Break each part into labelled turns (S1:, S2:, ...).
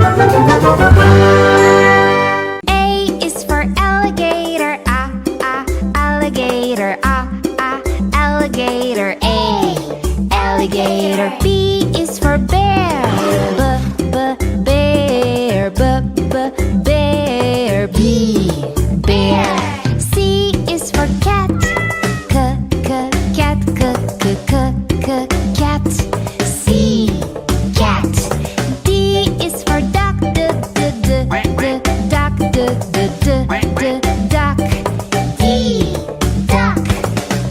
S1: A is for alligator, alligator, alligator, A, alligator. B is for bear, bear, bear, B, bear. C is for cat, cat, cat, C, cat. D is for duck, duck, duck, D, duck.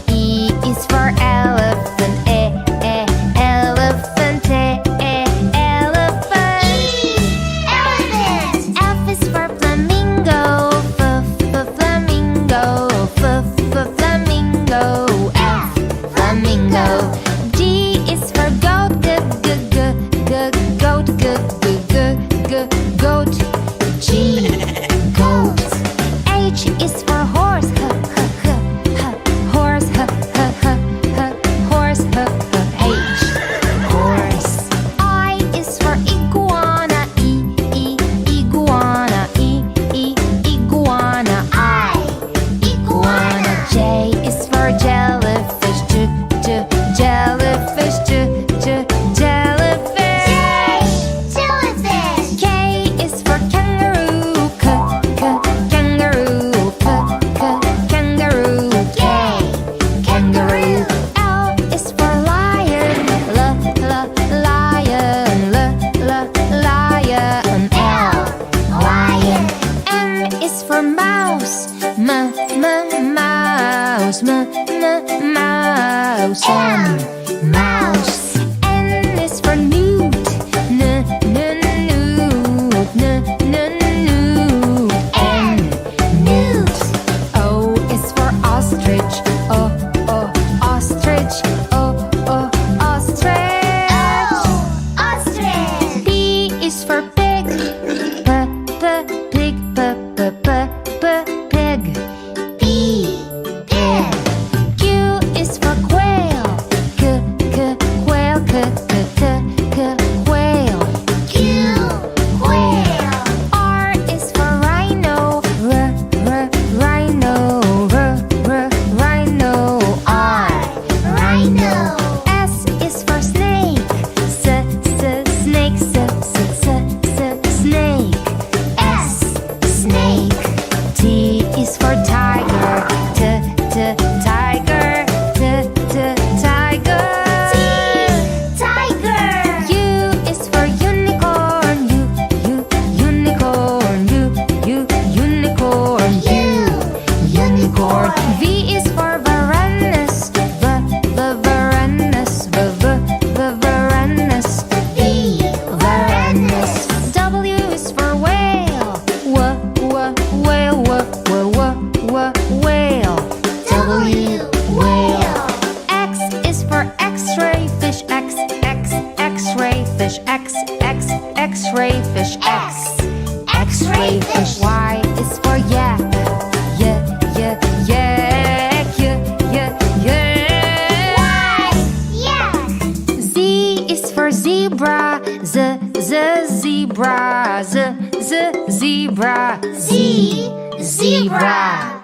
S1: E is for elephant, elephant, elephant. Elephant. F is for flamingo, flamingo, flamingo, F, flamingo. G is for goat, goat, goat, G, goat. H is for horse, horse, horse, H, horse. I is for iguana, iguana, iguana, I, iguana. J is for jellyfish, jellyfish, jellyfish. Jellyfish. K is for kangaroo, kangaroo, kangaroo, K, kangaroo. L is for lion, lion, lion, L, lion. M is for mouse, mouse, mouse, M, mouse. N is for newt, newt, N, newt. O is for ostrich, ostrich, ostrich, ostrich. P is for pig, pig, pig, P, pig. Q is for quail, quail, quail, Q, quail. R is for rhino, rhino, rhino, R, rhino. S is for snake, snake, snake, S, snake. T is for tiger, tiger, tiger, tiger. U is for unicorn, unicorn, unicorn, unicorn. V is for varanus, varanus, varanus, V, varanus. W is for whale, whale, whale, W, whale. X is for x-ray fish, x-ray fish, x-ray fish, x-ray fish. Y is for yak, yak, yak. Z is for zebra, zebra, zebra, Z, zebra.